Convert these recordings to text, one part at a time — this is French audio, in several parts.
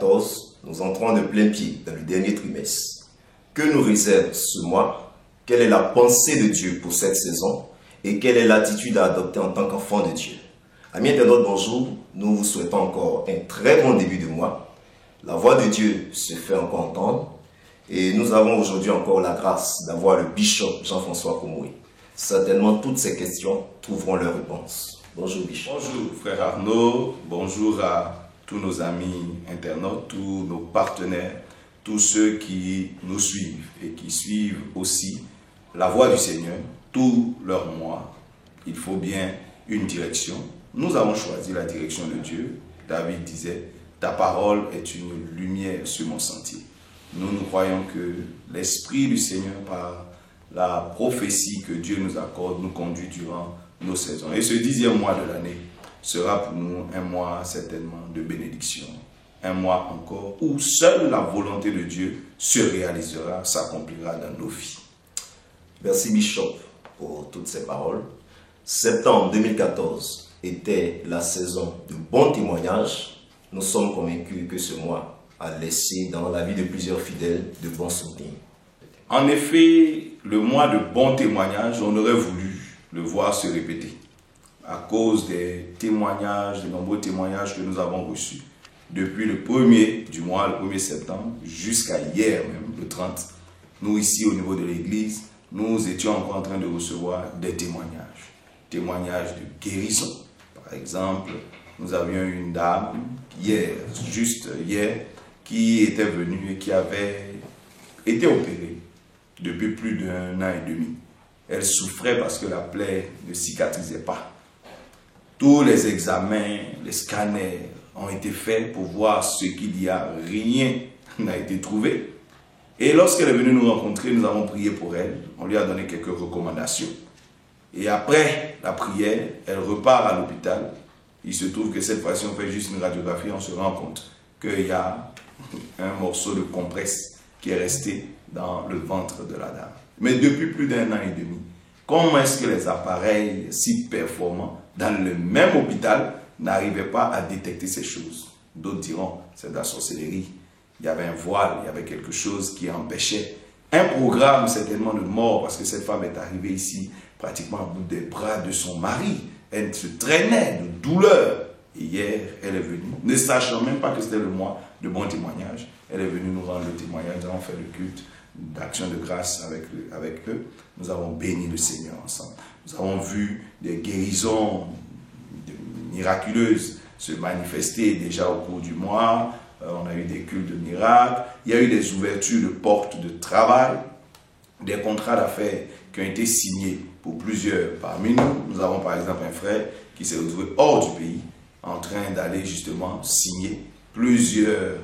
2014, nous entrons de plein pied dans le dernier trimestre. Que nous réserve ce mois? Quelle est la pensée de Dieu pour cette saison? Et quelle est l'attitude à adopter en tant qu'enfant de Dieu? Amis internautes, bonjour. Nous vous souhaitons encore un très bon début de mois. La voix de Dieu se fait encore entendre. Et nous avons aujourd'hui encore la grâce d'avoir le bishop Jean-François Komoué. Certainement, toutes ces questions trouveront leur réponse. Bonjour, bishop. Bonjour, frère Arnaud. Bonjour à tous nos amis internautes, tous nos partenaires, tous ceux qui nous suivent et qui suivent aussi la voix du Seigneur. Tout leur mois, il faut bien une direction. Nous avons choisi la direction de Dieu. David disait, ta parole est une lumière sur mon sentier. Nous croyons que l'Esprit du Seigneur, par la prophétie que Dieu nous accorde, nous conduit durant nos saisons. Et ce 10e mois de l'année sera pour nous un mois certainement de bénédiction. Un mois encore où seule la volonté de Dieu se réalisera, s'accomplira dans nos vies. Merci, bishop, pour toutes ces paroles. Septembre 2014 était la saison de bons témoignages. Nous sommes convaincus que ce mois a laissé dans la vie de plusieurs fidèles de bons souvenirs. En effet, le mois de bons témoignages, on aurait voulu le voir se répéter à cause des témoignages, des nombreux témoignages que nous avons reçus depuis le 1er du mois, le 1er septembre, jusqu'à hier même, le 30. Nous ici au niveau de l'église, nous étions encore en train de recevoir des témoignages. Témoignages de guérison. Par exemple, nous avions une dame hier, juste hier, qui était venue et qui avait été opérée depuis plus d'1 an et demi. Elle souffrait parce que la plaie ne cicatrisait pas. Tous les examens, les scanners ont été faits pour voir ce qu'il y a. Rien n'a été trouvé. Et lorsqu'elle est venue nous rencontrer, nous avons prié pour elle. On lui a donné quelques recommandations. Et après la prière, elle repart à l'hôpital. Il se trouve que cette fois-ci, on fait juste une radiographie, on se rend compte qu'il y a un morceau de compresse qui est resté dans le ventre de la dame. Mais depuis plus d'1 an et demi, comment est-ce que les appareils si performants dans le même hôpital n'arrivaient pas à détecter ces choses? D'autres diront, c'est de la sorcellerie. Il y avait un voile, il y avait quelque chose qui empêchait un programme certainement de mort, parce que cette femme est arrivée ici pratiquement au bout des bras de son mari. Elle se traînait de douleur. Et hier, elle est venue, ne sachant même pas que c'était le mois de bons témoignages. Elle est venue nous rendre le témoignage. Nous avons fait le culte d'action de grâce avec eux. Nous avons béni le Seigneur ensemble. Nous avons vu des guérisons miraculeuses se manifester déjà au cours du mois. On a eu des cultes de miracles. Il y a eu des ouvertures de portes de travail, des contrats d'affaires qui ont été signés pour plusieurs parmi nous. Nous avons par exemple un frère qui s'est retrouvé hors du pays en train d'aller justement signer plusieurs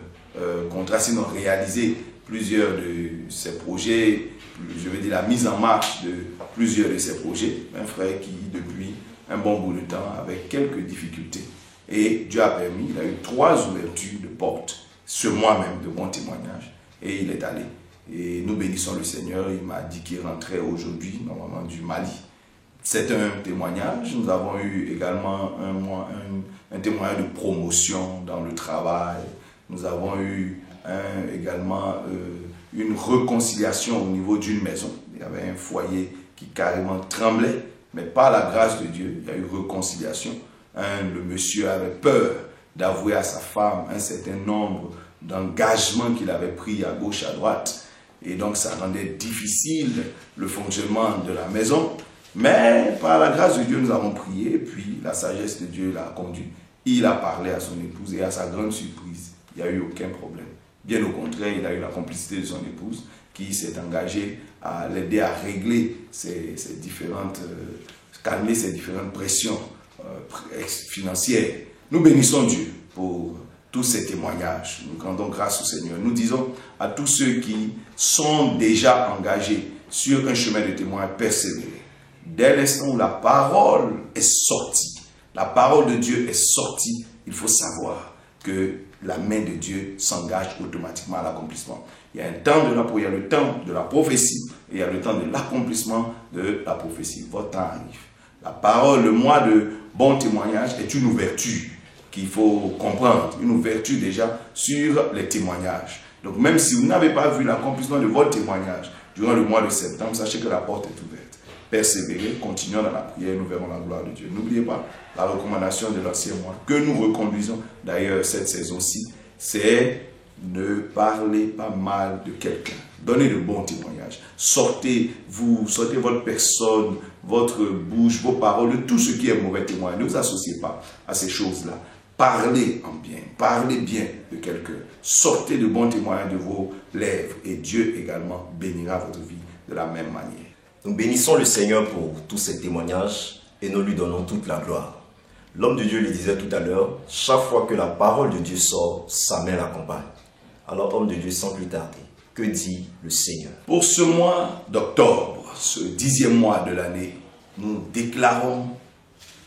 contrats, sinon réaliser plusieurs de ces projets, je veux dire la mise en marche de plusieurs de ces projets. Un frère qui, depuis un bon bout de temps, avec quelques difficultés. Et Dieu a permis, il a eu 3 ouvertures de portes, ce mois même de bons témoignages, et il est allé. Et nous bénissons le Seigneur, il m'a dit qu'il rentrait aujourd'hui, normalement du Mali. C'est un témoignage. Nous avons eu également un témoignage de promotion dans le travail. Nous avons eu également une réconciliation au niveau d'une maison. Il y avait un foyer qui carrément tremblait, mais par la grâce de Dieu, il y a eu réconciliation. Le monsieur avait peur d'avouer à sa femme un certain nombre d'engagements qu'il avait pris à gauche, à droite. Et donc ça rendait difficile le fonctionnement de la maison. Mais par la grâce de Dieu, nous avons prié, puis la sagesse de Dieu l'a conduit. Il a parlé à son épouse et à sa grande surprise, il n'y a eu aucun problème. Bien au contraire, il a eu la complicité de son épouse qui s'est engagée à l'aider à régler calmer ces différentes pressions financières. Nous bénissons Dieu pour tous ces témoignages. Nous rendons grâce au Seigneur. Nous disons à tous ceux qui sont déjà engagés sur un chemin de témoin, persévérer. Dès l'instant où la parole est sortie, la parole de Dieu est sortie, il faut savoir que la main de Dieu s'engage automatiquement à l'accomplissement. Il y a un temps il y a le temps de la prophétie et il y a le temps de l'accomplissement de la prophétie. Votre temps arrive. La parole, le mois de bon témoignage est une ouverture. qu'il faut comprendre, une ouverture déjà sur les témoignages. Donc même si vous n'avez pas vu l'accomplissement de votre témoignage durant le mois de septembre, sachez que la porte est ouverte. Persévérez, continuons dans la prière, nous verrons la gloire de Dieu. N'oubliez pas la recommandation de l'ancien mois que nous reconduisons d'ailleurs cette saison-ci, c'est ne parlez pas mal de quelqu'un. Donnez de bons témoignages. Sortez votre personne, votre bouche, vos paroles, de tout ce qui est mauvais témoin. Ne vous associez pas à ces choses-là. Parlez en bien, parlez bien de quelqu'un. Sortez de bons témoignages de vos lèvres et Dieu également bénira votre vie de la même manière. Nous bénissons le Seigneur pour tous ces témoignages et nous lui donnons toute la gloire. L'homme de Dieu le disait tout à l'heure, chaque fois que la parole de Dieu sort, sa main l'accompagne. Alors, homme de Dieu, sans plus tarder, que dit le Seigneur? Pour ce mois d'octobre, ce 10e mois de l'année, nous déclarons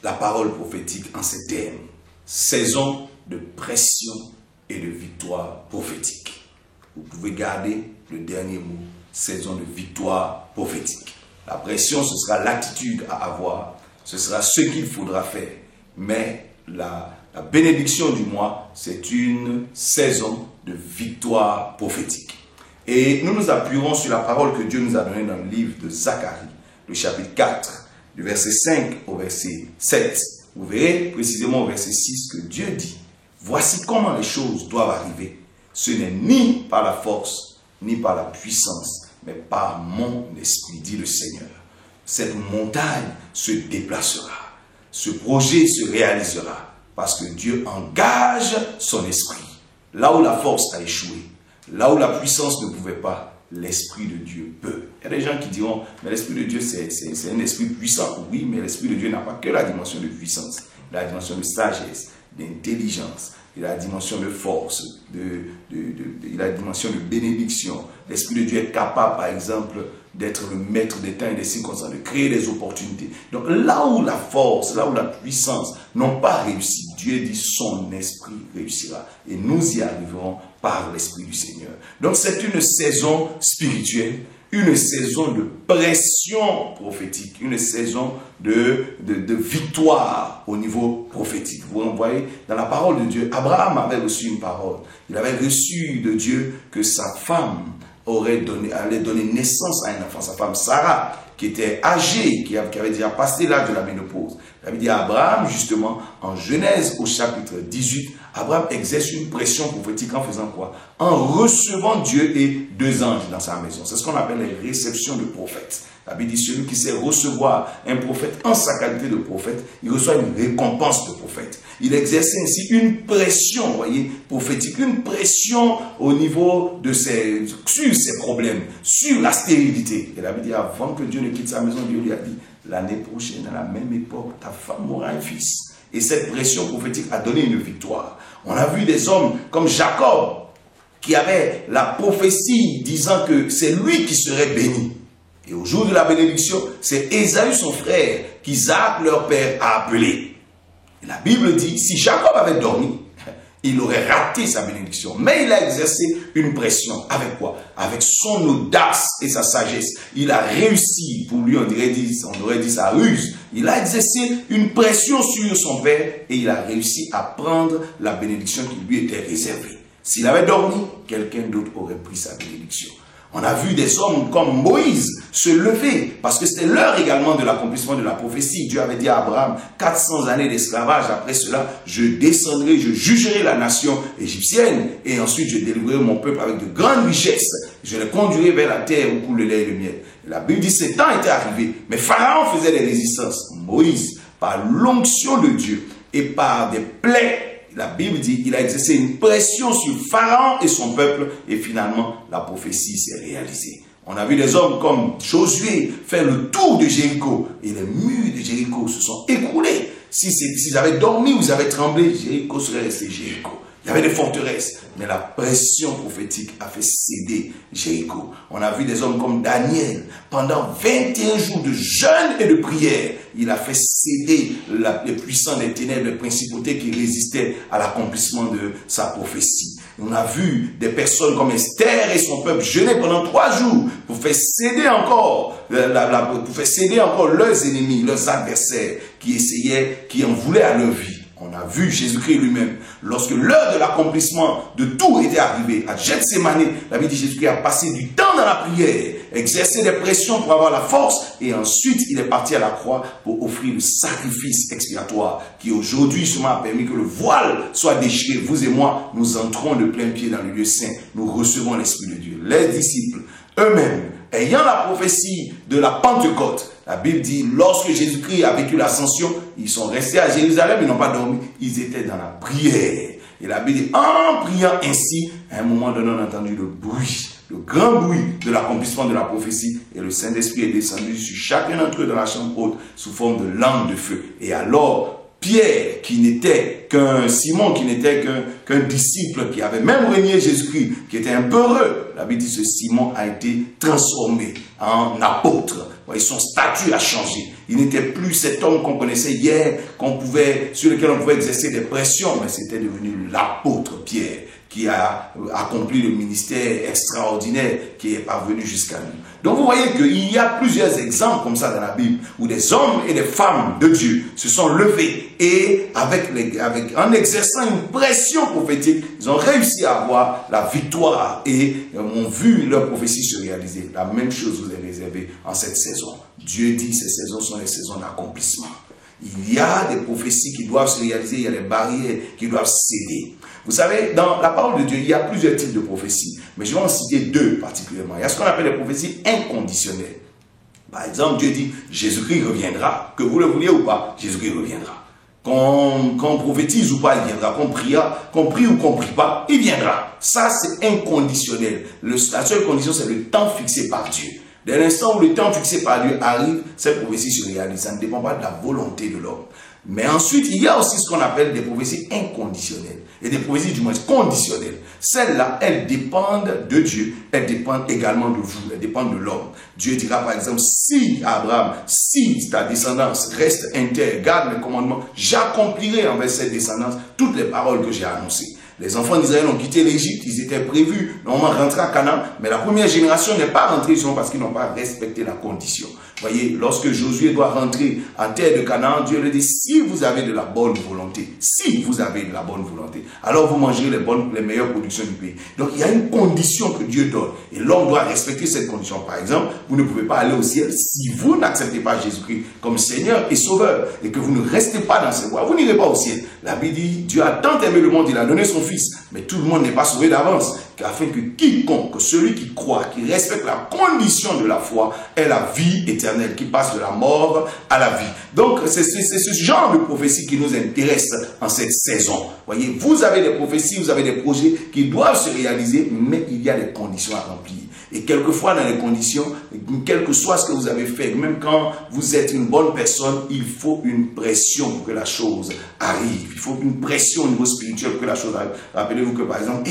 la parole prophétique en ces termes. Saison de pression et de victoire prophétique. Vous pouvez garder le dernier mot, saison de victoire prophétique. La pression, ce sera l'attitude à avoir, ce sera ce qu'il faudra faire. Mais la bénédiction du mois, c'est une saison de victoire prophétique. Et nous nous appuierons sur la parole que Dieu nous a donnée dans le livre de Zacharie, le chapitre 4, du verset 5 au verset 7. Vous verrez précisément au verset 6 que Dieu dit, « Voici comment les choses doivent arriver. Ce n'est ni par la force, ni par la puissance, mais par mon esprit, dit le Seigneur. Cette montagne se déplacera. Ce projet se réalisera parce que Dieu engage son esprit. Là où la force a échoué, là où la puissance ne pouvait pas, l'Esprit de Dieu peut. » Il y a des gens qui diront, mais l'Esprit de Dieu, c'est un esprit puissant. Oui, mais l'Esprit de Dieu n'a pas que la dimension de puissance. Il a la dimension de sagesse, d'intelligence, il a la dimension de force, il a la dimension de bénédiction. L'Esprit de Dieu est capable, par exemple, d'être le maître des temps et des circonstances, de créer des opportunités. Donc là où la force, là où la puissance n'ont pas réussi, Dieu dit son esprit réussira. Et nous y arriverons par l'Esprit du Seigneur. Donc c'est une saison spirituelle, une saison de pression prophétique, une saison de victoire au niveau prophétique. Vous voyez, dans la parole de Dieu, Abraham avait reçu une parole. Il avait reçu de Dieu que sa femme allait donner naissance à un enfant. Sa femme Sarah, qui était âgée, qui avait déjà passé l'âge de la ménopause. Il avait dit à Abraham, justement, en Genèse au chapitre 18, Abraham exerce une pression prophétique en faisant quoi? En recevant Dieu et 2 anges dans sa maison. C'est ce qu'on appelle les réceptions de prophètes. La Bible dit, celui qui sait recevoir un prophète en sa qualité de prophète, il reçoit une récompense de prophète. Il exerçait ainsi une pression, vous voyez, prophétique, une pression au niveau de sur ses problèmes, sur la stérilité. Et la Bible dit, avant que Dieu ne quitte sa maison, Dieu lui a dit, l'année prochaine, à la même époque, ta femme aura un fils. Et cette pression prophétique a donné une victoire. On a vu des hommes comme Jacob, qui avait la prophétie disant que c'est lui qui serait béni. Et au jour de la bénédiction, c'est Ésaü, son frère, qu'Isaac, leur père, a appelé. Et la Bible dit, si Jacob avait dormi, il aurait raté sa bénédiction. Mais il a exercé une pression. Avec quoi? Avec son audace et sa sagesse. Il a réussi, pour lui on aurait dit sa ruse. Il a exercé une pression sur son père et il a réussi à prendre la bénédiction qui lui était réservée. S'il avait dormi, quelqu'un d'autre aurait pris sa bénédiction. On a vu des hommes comme Moïse se lever, parce que c'était l'heure également de l'accomplissement de la prophétie. Dieu avait dit à Abraham, 400 années d'esclavage, après cela, je descendrai, je jugerai la nation égyptienne, et ensuite je délivrerai mon peuple avec de grandes richesses. Je les conduirai vers la terre où coule le lait et le miel. Et la Bible dit, ce temps était arrivé, mais Pharaon faisait des résistances. Moïse, par l'onction de Dieu et par des plaies, la Bible dit qu'il a exercé une pression sur Pharaon et son peuple et finalement la prophétie s'est réalisée. On a vu des hommes comme Josué faire le tour de Jéricho et les murs de Jéricho se sont écroulés. S'ils avaient dormi ou ils avaient tremblé, Jéricho serait resté Jéricho. Il y avait des forteresses, mais la pression prophétique a fait céder Jéricho. On a vu des hommes comme Daniel. Pendant 21 jours de jeûne et de prière, il a fait céder les puissants des ténèbres, les principautés qui résistaient à l'accomplissement de sa prophétie. On a vu des personnes comme Esther et son peuple jeûner pendant 3 jours pour faire céder encore, leurs ennemis, leurs adversaires qui en voulaient à leur vie. On On a vu Jésus-Christ lui-même, lorsque l'heure de l'accomplissement de tout était arrivée, à Gethsémani, la Bible dit Jésus-Christ a passé du temps dans la prière, exercé des pressions pour avoir la force, et ensuite il est parti à la croix pour offrir le sacrifice expiatoire qui aujourd'hui justement a permis que le voile soit déchiré. Vous et moi, nous entrons de plein pied dans le lieu saint, nous recevons l'Esprit de Dieu. Les disciples eux-mêmes, ayant la prophétie de la Pentecôte, la Bible dit, lorsque Jésus-Christ a vécu l'ascension, ils sont restés à Jérusalem, ils n'ont pas dormi, ils étaient dans la prière. Et la Bible dit, en priant ainsi, à un moment donné, on a entendu le bruit, le grand bruit de l'accomplissement de la prophétie, et le Saint-Esprit est descendu sur chacun d'entre eux dans la chambre haute, sous forme de langue de feu. Et alors, Pierre, qui n'était qu'un Simon, qui n'était qu'un disciple, qui avait même régné Jésus-Christ, qui était un peureux, la Bible dit que ce Simon a été transformé en apôtre. Voyez, son statut a changé. Il n'était plus cet homme qu'on connaissait hier, sur lequel on pouvait exercer des pressions, mais c'était devenu l'apôtre Pierre, qui a accompli le ministère extraordinaire qui est parvenu jusqu'à nous. Donc vous voyez qu'il y a plusieurs exemples comme ça dans la Bible, où des hommes et des femmes de Dieu se sont levés et en exerçant une pression prophétique, ils ont réussi à avoir la victoire et ont vu leur prophétie se réaliser. La même chose vous est réservée en cette saison. Dieu dit que ces saisons sont les saisons d'accomplissement. Il y a des prophéties qui doivent se réaliser, il y a des barrières qui doivent céder. Vous savez, dans la parole de Dieu, il y a plusieurs types de prophéties, mais je vais en citer deux particulièrement. Il y a ce qu'on appelle les prophéties inconditionnelles. Par exemple, Dieu dit, Jésus-Christ reviendra, que vous le vouliez ou pas, Jésus-Christ reviendra. Qu'on prophétise ou pas, il viendra. Qu'on prie ou qu'on prie pas, il viendra. Ça, c'est inconditionnel. La seule condition, c'est le temps fixé par Dieu. Dès l'instant où le temps fixé par Dieu arrive, cette prophétie se réalise. Ça ne dépend pas de la volonté de l'homme. Mais ensuite, il y a aussi ce qu'on appelle des prophéties inconditionnelles. Et des prophéties du moins conditionnelles. Celles-là, elles dépendent de Dieu. Elles dépendent également de vous. Elles dépendent de l'homme. Dieu dira par exemple, si Abraham, si ta descendance reste intègre, garde mes commandements, j'accomplirai envers cette descendance toutes les paroles que j'ai annoncées. Les enfants d'Israël ont quitté l'Égypte, ils étaient prévus, normalement rentrer à Canaan, mais la première génération n'est pas rentrée justement parce qu'ils n'ont pas respecté la condition. Voyez, lorsque Josué doit rentrer en terre de Canaan, Dieu lui dit, si vous avez de la bonne volonté, si vous avez de la bonne volonté, alors vous mangerez les meilleures productions du pays. Donc il y a une condition que Dieu donne, et l'homme doit respecter cette condition. Par exemple, vous ne pouvez pas aller au ciel si vous n'acceptez pas Jésus-Christ comme Seigneur et Sauveur, et que vous ne restez pas dans ses voies, vous n'irez pas au ciel. La Bible dit, Dieu a tant aimé le monde, il a donné son Fils, mais tout le monde n'est pas sauvé d'avance, afin que quiconque, que celui qui croit, qui respecte la condition de la foi, ait la vie éternelle, qui passe de la mort à la vie. Donc, c'est ce genre de prophétie qui nous intéresse en cette saison. Voyez, vous avez des prophéties, vous avez des projets qui doivent se réaliser, mais il y a des conditions à remplir. Et quelquefois, dans les conditions, quel que soit ce que vous avez fait, même quand vous êtes une bonne personne, il faut une pression pour que la chose arrive. Il faut une pression au niveau spirituel pour que la chose arrive. Rappelez-vous que, par exemple,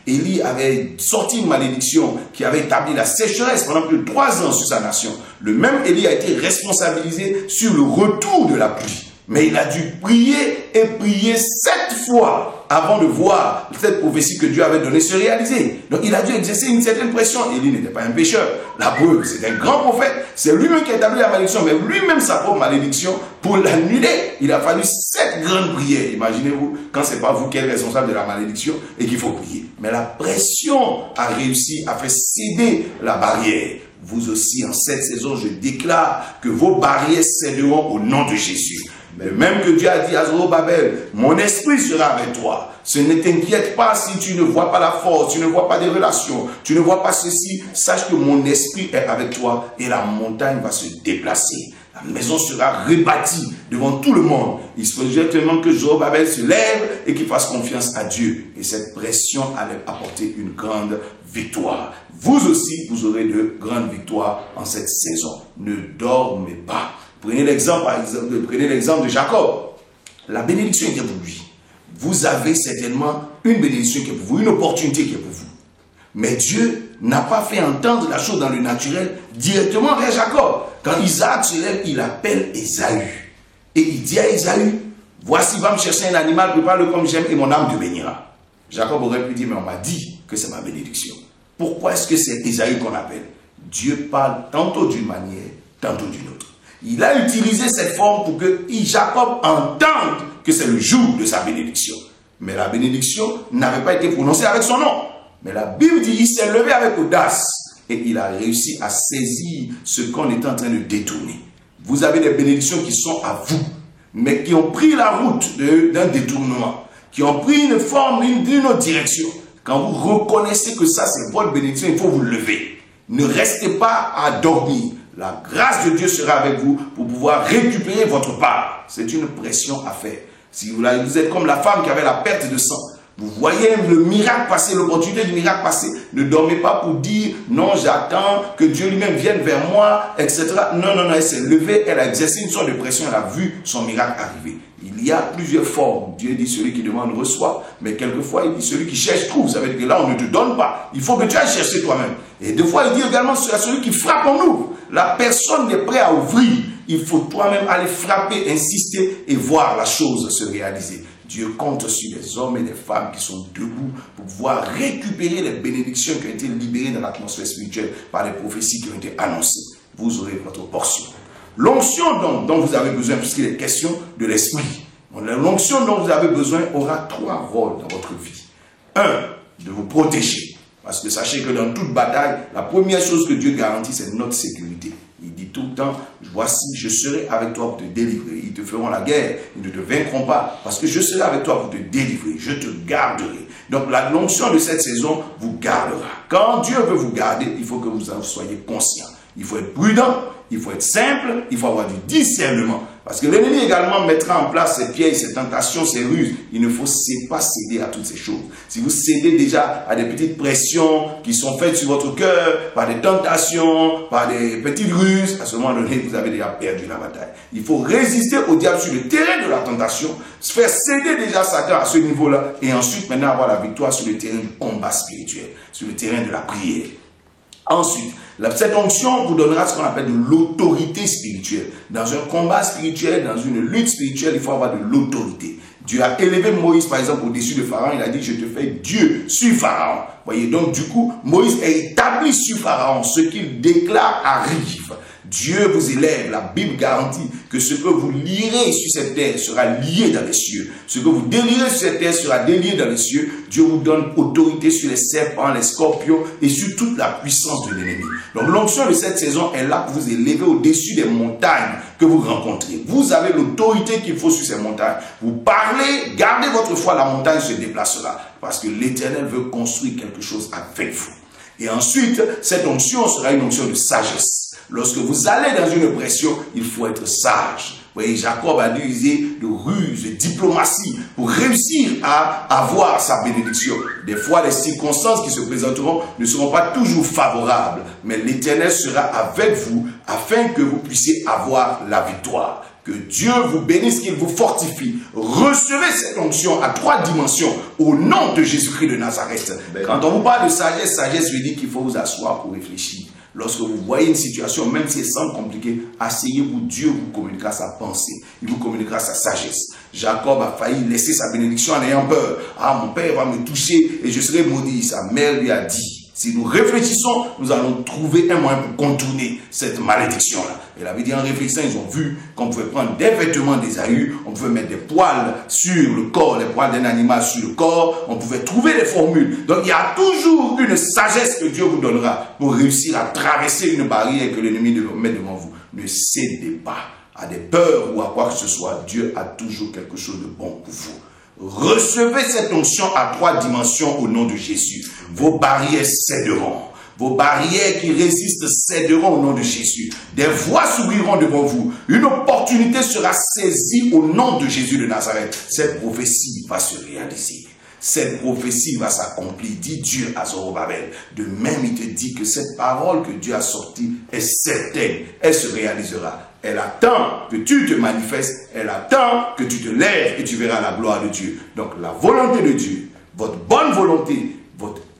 Élie avait sorti une malédiction qui avait établi la sécheresse pendant plus de 3 ans sur sa nation. Le même Élie a été responsabilisé sur le retour de la pluie. Mais il a dû prier et prier 7 fois avant de voir cette prophétie que Dieu avait donnée se réaliser. Donc il a dû exercer une certaine pression. Élie n'était pas un pécheur. La preuve, c'est un grand prophète. C'est lui-même qui a établi la malédiction, mais lui-même sa propre malédiction, pour l'annuler, il a fallu 7 grandes prières. Imaginez-vous, quand ce n'est pas vous qui êtes responsable de la malédiction et qu'il faut prier. Mais la pression a réussi à faire céder la barrière. Vous aussi, en cette saison, je déclare que vos barrières céderont au nom de Jésus. Mais même que Dieu a dit à Zorobabel, mon esprit sera avec toi. Ne t'inquiète pas si tu ne vois pas la force, tu ne vois pas des relations, tu ne vois pas ceci. Sache que mon esprit est avec toi et la montagne va se déplacer. La maison sera rebâtie devant tout le monde. Il se peut directement que Zorobabel se lève et qu'il fasse confiance à Dieu. Et cette pression allait apporter une grande victoire. Vous aussi, vous aurez de grandes victoires en cette saison. Ne dormez pas. Prenez l'exemple, par exemple, de Jacob. La bénédiction était pour lui. Vous avez certainement une bénédiction qui est pour vous, une opportunité qui est pour vous. Mais Dieu n'a pas fait entendre la chose dans le naturel directement vers Jacob. Quand Isaac se lève, il appelle Ésaü. Et il dit à Ésaü, voici, va me chercher un animal, prépare-le comme j'aime et mon âme te bénira. Jacob aurait pu dire, mais on m'a dit que c'est ma bénédiction. Pourquoi est-ce que c'est Ésaü qu'on appelle? Dieu parle tantôt d'une manière, tantôt d'une autre. Il a utilisé cette forme pour que Jacob entende que c'est le jour de sa bénédiction. Mais la bénédiction n'avait pas été prononcée avec son nom. Mais la Bible dit, il s'est levé avec audace et il a réussi à saisir ce qu'on est en train de détourner. Vous avez des bénédictions qui sont à vous, mais qui ont pris la route d'un détournement, qui ont pris une forme d'une autre direction. Quand vous reconnaissez que ça c'est votre bénédiction, il faut vous lever. Ne restez pas à dormir. La grâce de Dieu sera avec vous pour pouvoir récupérer votre part. C'est une pression à faire. Si vous êtes comme la femme qui avait la perte de sang, vous voyez le miracle passer, l'opportunité du miracle passer. Ne dormez pas pour dire non, j'attends que Dieu lui-même vienne vers moi, etc. Non, non, non, elle s'est levée, elle a exercé une sorte de pression, elle a vu son miracle arriver. Il y a plusieurs formes. Dieu dit celui qui demande reçoit, mais quelquefois il dit celui qui cherche trouve. Ça veut dire que là on ne te donne pas. Il faut que tu ailles chercher toi-même. Et des fois il dit également celui qui frappe on ouvre. La personne n'est prête à ouvrir. Il faut toi-même aller frapper, insister et voir la chose se réaliser. Dieu compte sur les hommes et les femmes qui sont debout pour pouvoir récupérer les bénédictions qui ont été libérées dans l'atmosphère spirituelle par les prophéties qui ont été annoncées. Vous aurez votre portion. L'onction dont vous avez besoin, puisqu'il est question de l'esprit. L'onction dont vous avez besoin aura 3 rôles dans votre vie. 1, de vous protéger. Parce que sachez que dans toute bataille, la première chose que Dieu garantit, c'est notre sécurité. Il dit tout le temps, voici, je serai avec toi pour te délivrer. Ils te feront la guerre, ils ne te vaincront pas, parce que je serai avec toi pour te délivrer, je te garderai. Donc la l'onction de cette saison vous gardera. Quand Dieu veut vous garder, il faut que vous en soyez conscient. Il faut être prudent, il faut être simple, il faut avoir du discernement. Parce que l'ennemi également mettra en place ses pièges, ses tentations, ses ruses. Il ne faut pas céder à toutes ces choses. Si vous cédez déjà à des petites pressions qui sont faites sur votre cœur, par des tentations, par des petites ruses, à ce moment donné, vous avez déjà perdu la bataille. Il faut résister au diable sur le terrain de la tentation, faire céder déjà Satan à ce niveau-là, et ensuite maintenant avoir la victoire sur le terrain du combat spirituel, sur le terrain de la prière. Ensuite, cette onction vous donnera ce qu'on appelle de l'autorité spirituelle. Dans un combat spirituel, dans une lutte spirituelle, il faut avoir de l'autorité. Dieu a élevé Moïse, par exemple, au-dessus de Pharaon. Il a dit, je te fais Dieu sur Pharaon. Voyez, donc du coup, Moïse est établi sur Pharaon. Ce qu'il déclare arrive. Dieu vous élève. La Bible garantit que ce que vous lirez sur cette terre sera lié dans les cieux. Ce que vous délirez sur cette terre sera délié dans les cieux. Dieu vous donne autorité sur les serpents, les scorpions et sur toute la puissance de l'ennemi. Donc l'onction de cette saison est là pour vous élever au-dessus des montagnes que vous rencontrez. Vous avez l'autorité qu'il faut sur ces montagnes. Vous parlez, gardez votre foi, la montagne se déplacera. Parce que l'Éternel veut construire quelque chose avec vous. Et ensuite, cette onction sera une onction de sagesse. Lorsque vous allez dans une pression, il faut être sage. Vous voyez, Jacob a dû user de ruse, de diplomatie pour réussir à avoir sa bénédiction. Des fois, les circonstances qui se présenteront ne seront pas toujours favorables, mais l'Éternel sera avec vous afin que vous puissiez avoir la victoire. Que Dieu vous bénisse, qu'il vous fortifie. Recevez cette onction à 3 dimensions au nom de Jésus-Christ de Nazareth. Quand on vous parle de sagesse, sagesse veut dire qu'il faut vous asseoir pour réfléchir. Lorsque vous voyez une situation, même si elle semble compliquée, asseyez-vous, Dieu vous communiquera sa pensée. Il vous communiquera sa sagesse. Jacob a failli laisser sa bénédiction en ayant peur. Ah, mon père va me toucher et je serai maudit. Sa mère lui a dit, si nous réfléchissons, nous allons trouver un moyen pour contourner cette malédiction-là. Et la Bible dit, en réfléchissant, ils ont vu qu'on pouvait prendre des vêtements d'Ésaü, on pouvait mettre des poils sur le corps, les poils d'un animal sur le corps, on pouvait trouver des formules. Donc il y a toujours une sagesse que Dieu vous donnera pour réussir à traverser une barrière que l'ennemi met devant vous. Ne cédez pas à des peurs ou à quoi que ce soit. Dieu a toujours quelque chose de bon pour vous. Recevez cette onction à 3 dimensions au nom de Jésus. Vos barrières céderont. Vos barrières qui résistent céderont au nom de Jésus. Des voies s'ouvriront devant vous. Une opportunité sera saisie au nom de Jésus de Nazareth. Cette prophétie va se réaliser. Cette prophétie va s'accomplir, dit Dieu à Zorobabel. De même, il te dit que cette parole que Dieu a sortie est certaine. Elle se réalisera. Elle attend que tu te manifestes. Elle attend que tu te lèves et tu verras la gloire de Dieu. Donc, la volonté de Dieu, votre bonne volonté,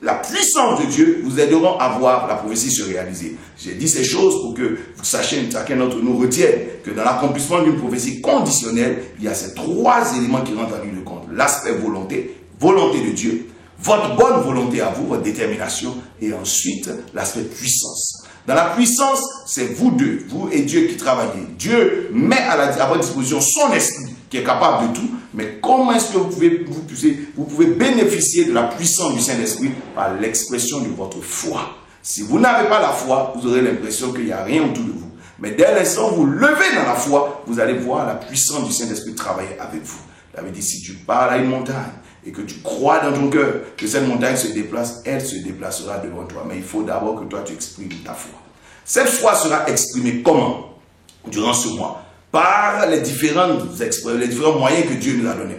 la puissance de Dieu vous aideront à voir la prophétie se réaliser. J'ai dit ces choses pour que vous sachiez, chacun d'entre nous retienne que dans l'accomplissement d'une prophétie conditionnelle, il y a ces 3 éléments qui rentrent en ligne de compte. L'aspect volonté, volonté de Dieu, votre bonne volonté à vous, votre détermination, et ensuite l'aspect puissance. Dans la puissance, c'est vous deux, vous et Dieu qui travaillez. Dieu met à votre disposition son esprit qui est capable de tout. Mais comment est-ce que vous pouvez bénéficier de la puissance du Saint-Esprit? Par l'expression de votre foi. Si vous n'avez pas la foi, vous aurez l'impression qu'il n'y a rien autour de vous. Mais dès l'instant où vous levez dans la foi, vous allez voir la puissance du Saint-Esprit travailler avec vous. David dit, si tu parles à une montagne et que tu crois dans ton cœur que cette montagne se déplace, elle se déplacera devant toi. Mais il faut d'abord que toi tu exprimes ta foi. Cette foi sera exprimée comment? Durant ce mois, par les différents moyens que Dieu nous a donnés.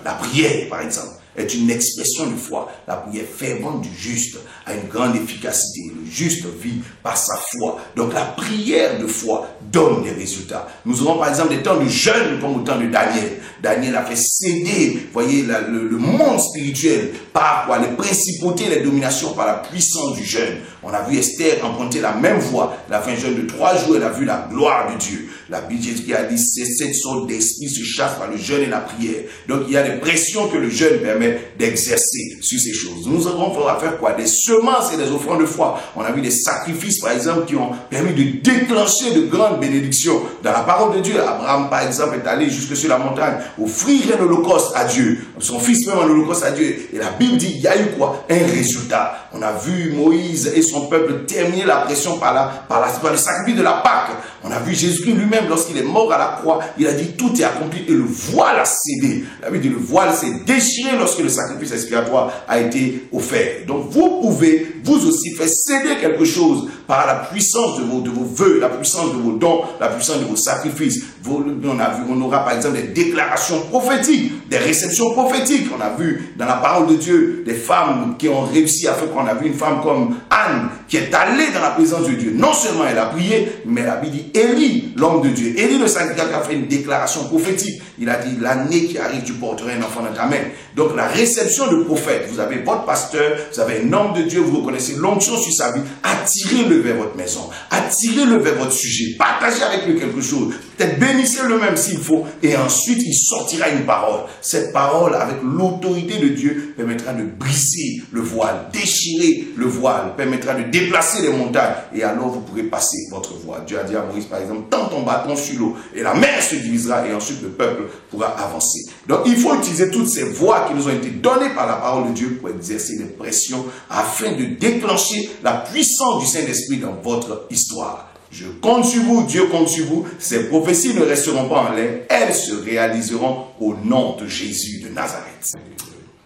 La prière, par exemple, est une expression de foi. La prière fervente du juste a une grande efficacité. Le juste vit par sa foi. Donc la prière de foi donne des résultats. Nous aurons par exemple des temps de jeûne comme au temps de Daniel. Daniel a fait céder, voyez, le monde spirituel par quoi? Les principautés, les dominations par la puissance du jeûne. On a vu Esther emprunter la même voie. Elle a fait un jeûne de 3 jours, elle a vu la gloire de Dieu. La Bible a dit, cette sorte d'esprit se chasse par le jeûne et la prière. Donc il y a des pressions que le jeûne permet d'exercer sur ces choses. Nous avons faire quoi? Des semences et des offrandes de foi. On a vu des sacrifices, par exemple, qui ont permis de déclencher de grandes bénédictions. Dans la parole de Dieu, Abraham, par exemple, est allé jusque sur la montagne, offrir un holocauste à Dieu. Son fils même un holocauste à Dieu. Et la Bible dit, il y a eu quoi? Un résultat. On a vu Moïse et son peuple terminer la pression par le sacrifice de la Pâque. On a vu Jésus lui-même, lorsqu'il est mort à la croix, il a dit, tout est accompli et le voile a cédé. La Bible dit, le voile s'est déchiré lorsque le sacrifice expiatoire a été offert. Donc vous pouvez, vous aussi, faire céder quelque chose par la puissance de vos vœux, la puissance de vos dons, la puissance de vos sacrifices. On aura par exemple des déclarations prophétiques, des réceptions prophétiques. On a vu dans la parole de Dieu des femmes qui ont réussi à faire qu'on a vu une femme comme Anne qui est allée dans la présence de Dieu. Non seulement elle a prié, mais la Bible dit Élie, l'homme de Dieu. Élie le sacrificateur a fait une déclaration prophétique. Il a dit, l'année qui arrive, tu porteras un enfant dans ta main. Donc la réception de prophète, vous avez votre pasteur, vous avez un homme de Dieu, vous reconnaissez l'onction sur sa vie, attirez-le vers votre maison, attirez-le vers votre sujet, partagez avec lui quelque chose, peut-être bénissez-le même s'il faut, et ensuite il sortira une parole. Cette parole, avec l'autorité de Dieu, permettra de briser le voile, déchirer le voile, permettra de déplacer les montagnes, et alors vous pourrez passer votre voie. Dieu a dit à Moïse, par exemple, tends ton bâton sur l'eau, et la mer se divisera, et ensuite le peuple pourra avancer. Donc il faut utiliser toutes ces voies qui nous ont été données par la parole de Dieu pour exercer des pressions afin de déclencher la puissance du Saint-Esprit dans votre histoire. Je compte sur vous, Dieu compte sur vous. Ces prophéties ne resteront pas en l'air, elles se réaliseront au nom de Jésus de Nazareth.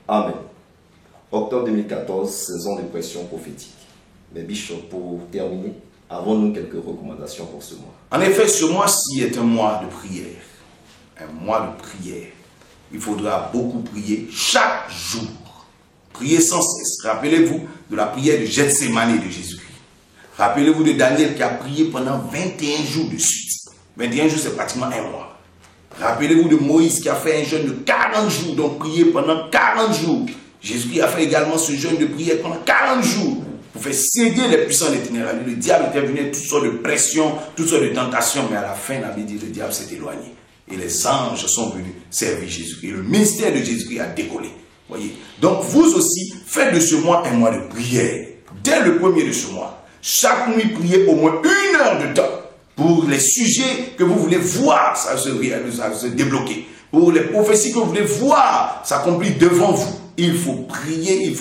Amen. Octobre 2014, saison de pression prophétique. Mais Bishop, pour terminer, avons-nous quelques recommandations pour ce mois? En effet, ce mois-ci est un mois de prière. Un mois de prière. Il faudra beaucoup prier chaque jour. Priez sans cesse. Rappelez-vous de la prière de Gethsémani de Jésus-Christ. Rappelez-vous de Daniel qui a prié pendant 21 jours de suite. 21 jours, c'est pratiquement un mois. Rappelez-vous de Moïse qui a fait un jeûne de 40 jours, donc prié pendant 40 jours. Jésus-Christ a fait également ce jeûne de prière pendant 40 jours pour faire céder les puissants itinéraires. Le diable était venu avec toutes sortes de pressions, toutes sortes de tentations, mais à la fin, la Bible dit que le diable s'est éloigné. Et les anges sont venus servir Jésus-Christ. Et le ministère de Jésus-Christ a décollé. Voyez. Donc vous aussi, faites de ce mois un mois de prière. Dès le premier de ce mois, chaque nuit, priez au moins 1 heure de temps pour les sujets que vous voulez voir ça se débloquer. Pour les prophéties que vous voulez voir s'accomplir devant vous. Il faut prier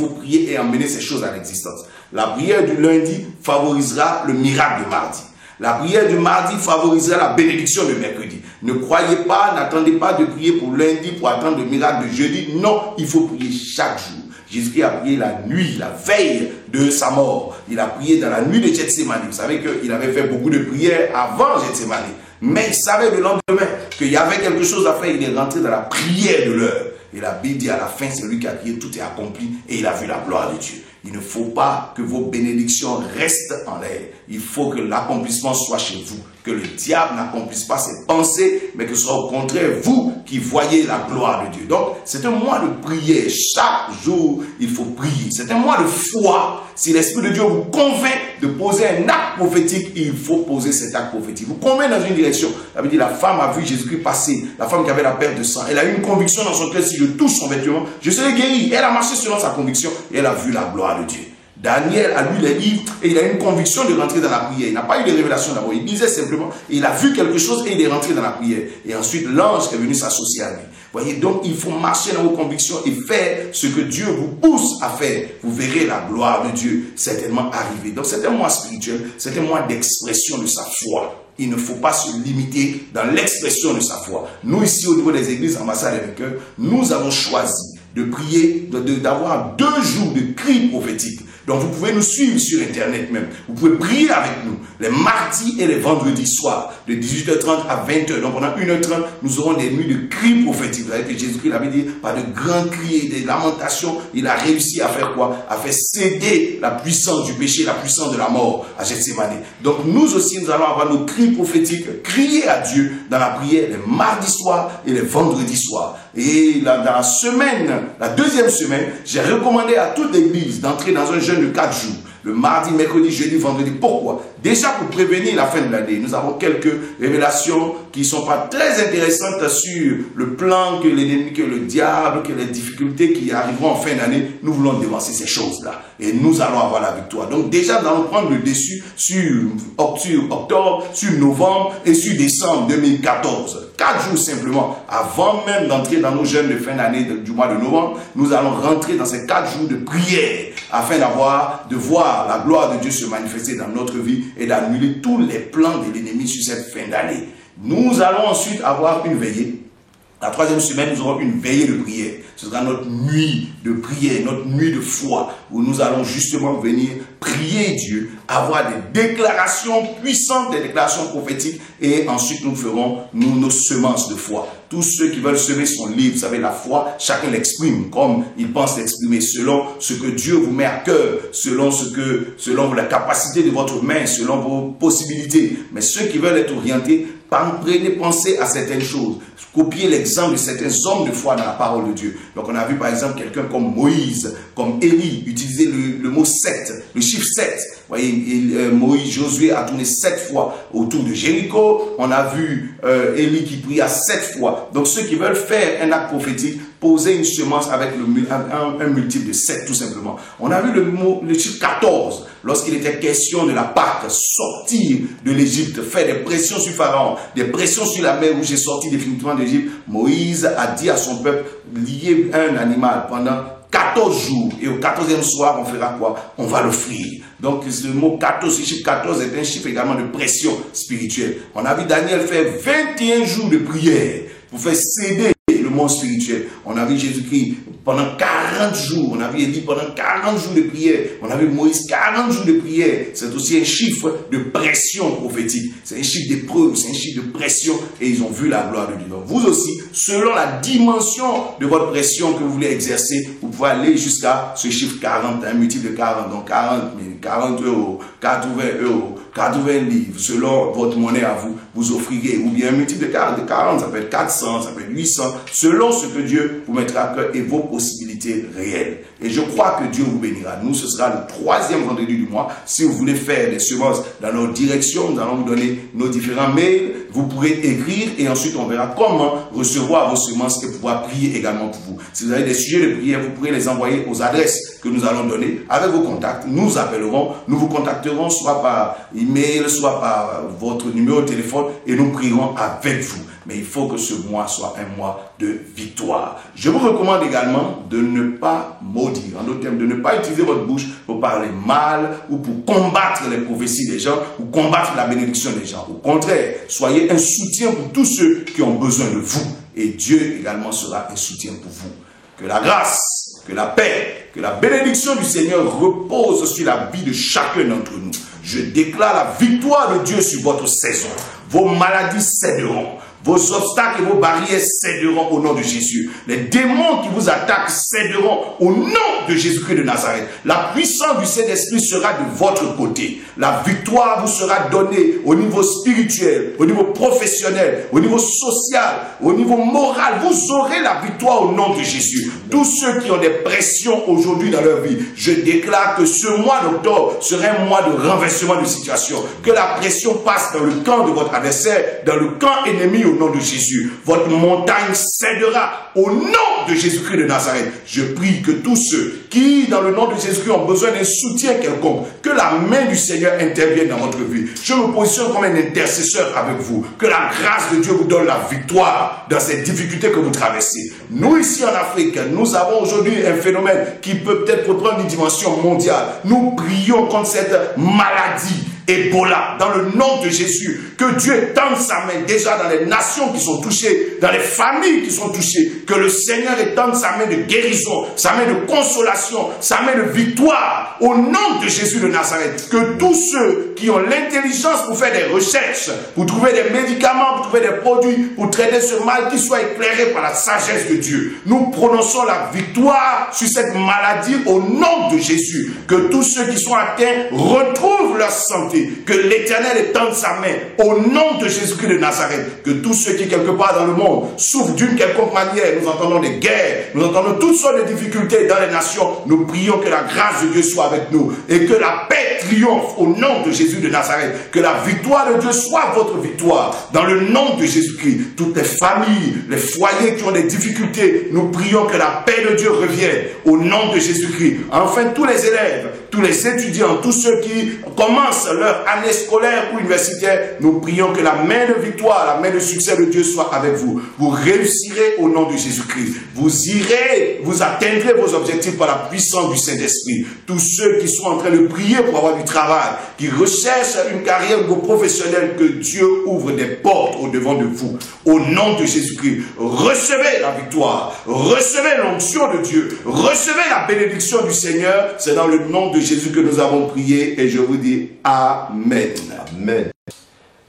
et emmener ces choses à l'existence. La prière du lundi favorisera le miracle de mardi. La prière du mardi favorisera la bénédiction de mercredi. Ne croyez pas, n'attendez pas de prier pour lundi pour attendre le miracle de jeudi. Non, il faut prier chaque jour. Jésus a prié la nuit, la veille de sa mort. Il a prié dans la nuit de Gethsémani. Vous savez qu'il avait fait beaucoup de prières avant Gethsémani. Mais il savait le lendemain qu'il y avait quelque chose à faire. Il est rentré dans la prière de l'heure. Et la Bible dit à la fin, c'est lui qui a prié, tout est accompli et il a vu la gloire de Dieu. Il ne faut pas que vos bénédictions restent en l'air. Il faut que l'accomplissement soit chez vous. Que le diable n'accomplisse pas ses pensées, mais que ce soit au contraire vous qui voyez la gloire de Dieu. Donc, c'est un mois de prière. Chaque jour, il faut prier. C'est un mois de foi. Si l'Esprit de Dieu vous convainc de poser un acte prophétique, il faut poser cet acte prophétique. Vous convainc dans une direction. Ça veut dire la femme a vu Jésus-Christ passer. La femme qui avait la perte de sang. Elle a eu une conviction dans son cœur. Si je touche son vêtement, je serai guéri. Elle a marché selon sa conviction et elle a vu la gloire de Dieu. Daniel a lu les livres et il a une conviction de rentrer dans la prière. Il n'a pas eu de révélation d'abord. Il lisait simplement, il a vu quelque chose et il est rentré dans la prière. Et ensuite, l'ange est venu s'associer à lui. Voyez, donc il faut marcher dans vos convictions et faire ce que Dieu vous pousse à faire. Vous verrez la gloire de Dieu certainement arriver. Donc c'est un mois spirituel, c'est un mois d'expression de sa foi. Il ne faut pas se limiter dans l'expression de sa foi. Nous ici au niveau des églises ambassades et vainqueurs, nous avons choisi de prier, d'avoir 2 jours de cris prophétiques. Donc vous pouvez nous suivre sur internet même. Vous pouvez prier avec nous les mardis et les vendredis soirs de 18h30 à 20h. Donc pendant 1h30, nous aurons des nuits de cris prophétiques. Vous savez que Jésus-Christ avait dit par de grands cris et des lamentations, il a réussi à faire quoi? À faire céder la puissance du péché, la puissance de la mort à Gethsémani. Donc nous aussi, nous allons avoir nos cris prophétiques, crier à Dieu dans la prière les mardis soirs et les vendredis soirs. Et dans la semaine, la 2e semaine, j'ai recommandé à toute l'église d'entrer dans un jeûne de 4 jours. Le mardi, mercredi, jeudi, vendredi. Pourquoi? Déjà pour prévenir la fin de l'année. Nous avons quelques révélations qui ne sont pas très intéressantes sur le plan que l'ennemi, que le diable, que les difficultés qui arriveront en fin d'année. Nous voulons dévancer ces choses-là. Et nous allons avoir la victoire. Donc déjà, nous allons prendre le dessus sur octobre, sur novembre et sur décembre 2014. 4 jours simplement, avant même d'entrer dans nos jeûnes de fin d'année du mois de novembre, nous allons rentrer dans ces 4 jours de prière afin de voir la gloire de Dieu se manifester dans notre vie et d'annuler tous les plans de l'ennemi sur cette fin d'année. Nous allons ensuite avoir une veillée. La 3e semaine, nous aurons une veillée de prière. Ce sera notre nuit de prière, notre nuit de foi, où nous allons justement venir prier Dieu, avoir des déclarations puissantes, des déclarations prophétiques, et ensuite nous ferons nos semences de foi. Tous ceux qui veulent semer sont libres. Vous savez, la foi, chacun l'exprime comme il pense l'exprimer, selon ce que Dieu vous met à cœur, selon la capacité de votre main, selon vos possibilités. Mais ceux qui veulent être orientés, prenez pensez à certaines choses. Copiez l'exemple de certains hommes de foi dans la parole de Dieu. Donc on a vu par exemple quelqu'un comme Moïse, comme Élie, utiliser le mot 7, le chiffre 7. Vous voyez, Moïse, Josué a tourné 7 fois autour de Jéricho. On a vu Élie qui pria 7 fois. Donc ceux qui veulent faire un acte prophétique, poser une semence avec un multiple de 7 tout simplement. On a vu le chiffre 14, lorsqu'il était question de la Pâque, sortir de l'Égypte, faire des pressions sur Pharaon, des pressions sur la mer où j'ai sorti définitivement d'Égypte. Moïse a dit à son peuple, liez un animal pendant 14 jours et au 14e soir, on fera quoi? On va l'offrir. Donc, le mot 14, ce chiffre 14 est un chiffre également de pression spirituelle. On a vu Daniel faire 21 jours de prière pour faire céder le monde spirituel. On a vu Jésus-Christ pendant 40 jours. On a vu Élie pendant 40 jours de prière. On a vu Moïse 40 jours de prière. C'est aussi un chiffre de pression prophétique. C'est un chiffre d'épreuve, c'est un chiffre de pression et ils ont vu la gloire de Dieu. Donc vous aussi, selon la dimension de votre pression que vous voulez exercer, vous pouvez aller jusqu'à ce chiffre 40, un multiple de 40. Donc 40 000, 40 euros, 80 euros, 80 livres, selon votre monnaie à vous, vous offrirez. Ou bien un multiple de 40, ça peut être 400, ça peut être 800, selon ce que Dieu vous mettra à cœur et vos possibilités réelles. Et je crois que Dieu vous bénira. Nous, ce sera le 3e vendredi du mois. Si vous voulez faire des semences dans notre direction, nous allons vous donner nos différents mails. Vous pourrez écrire et ensuite on verra comment recevoir vos semences et pouvoir prier également pour vous. Si vous avez des sujets de prière, vous pourrez les envoyer aux adresses que nous allons donner avec vos contacts. Nous appellerons, nous vous contacterons soit par email, soit par votre numéro de téléphone et nous prierons avec vous. Mais il faut que ce mois soit un mois de victoire. Je vous recommande également de ne pas maudire. En d'autres termes, de ne pas utiliser votre bouche pour parler mal ou pour combattre les prophéties des gens ou combattre la bénédiction des gens. Au contraire, soyez un soutien pour tous ceux qui ont besoin de vous. Et Dieu également sera un soutien pour vous. Que la grâce, que la paix, que la bénédiction du Seigneur repose sur la vie de chacun d'entre nous. Je déclare la victoire de Dieu sur votre saison. Vos maladies céderont. Vos obstacles et vos barrières céderont au nom de Jésus. Les démons qui vous attaquent céderont au nom de Jésus-Christ de Nazareth. La puissance du Saint-Esprit sera de votre côté. La victoire vous sera donnée au niveau spirituel, au niveau professionnel, au niveau social, au niveau moral. Vous aurez la victoire au nom de Jésus. Tous ceux qui ont des pressions aujourd'hui dans leur vie, je déclare que ce mois d'octobre sera un mois de renversement de situation. Que la pression passe dans le camp de votre adversaire, dans le camp ennemi au nom de Jésus. Votre montagne cédera au nom de Jésus-Christ de Nazareth. Je prie que tous ceux qui, dans le nom de Jésus-Christ, ont besoin d'un soutien quelconque, que la main du Seigneur intervienne dans votre vie. Je me positionne comme un intercesseur avec vous. Que la grâce de Dieu vous donne la victoire dans ces difficultés que vous traversez. Nous, ici en Afrique, nous avons aujourd'hui un phénomène qui peut peut-être prendre une dimension mondiale. Nous prions contre cette maladie Ebola, dans le nom de Jésus, que Dieu étende sa main déjà dans les nations qui sont touchées, dans les familles qui sont touchées, que le Seigneur étende sa main de guérison, sa main de consolation, sa main de victoire, au nom de Jésus de Nazareth. Que tous ceux qui ont l'intelligence pour faire des recherches, pour trouver des médicaments, pour trouver des produits, pour traiter ce mal, qu'ils soient éclairés par la sagesse de Dieu. Nous prononçons la victoire sur cette maladie au nom de Jésus. Que tous ceux qui sont atteints retrouvent leur santé. Que l'Éternel étende sa main au nom de Jésus-Christ de Nazareth. Que tous ceux qui quelque part dans le monde souffrent d'une quelconque manière, nous entendons des guerres, nous entendons toutes sortes de difficultés dans les nations, nous prions que la grâce de Dieu soit avec nous et que la paix triomphe au nom de Jésus de Nazareth. Que la victoire de Dieu soit votre victoire dans le nom de Jésus-Christ. Toutes les familles, les foyers qui ont des difficultés, nous prions que la paix de Dieu revienne au nom de Jésus-Christ. Enfin, tous les élèves, tous les étudiants, tous ceux qui commencent leur année scolaire ou universitaire, nous prions que la main de victoire, la main de succès de Dieu soit avec vous. Vous réussirez au nom de Jésus-Christ. Vous irez, vous atteindrez vos objectifs par la puissance du Saint-Esprit. Tous ceux qui sont en train de prier pour avoir du travail, qui recherchent une carrière professionnelle, que Dieu ouvre des portes au devant de vous. Au nom de Jésus-Christ, recevez la victoire, recevez l'onction de Dieu, recevez la bénédiction du Seigneur. C'est dans le nom de Jésus que nous avons prié et je vous dis Amen. Amen.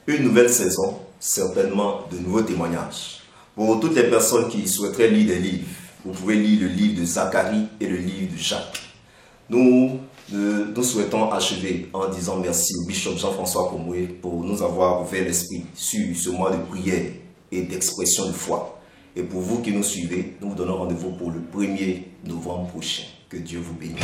Une nouvelle saison, certainement de nouveaux témoignages. Pour toutes les personnes qui souhaiteraient lire des livres, vous pouvez lire le livre de Zacharie et le livre de Jacques. Nous souhaitons achever en disant merci au bishop Jean-François Komoué pour nous avoir ouvert l'esprit sur ce mois de prière et d'expression de foi. Et pour vous qui nous suivez, nous vous donnons rendez-vous pour le 1er novembre prochain. Que Dieu vous bénisse.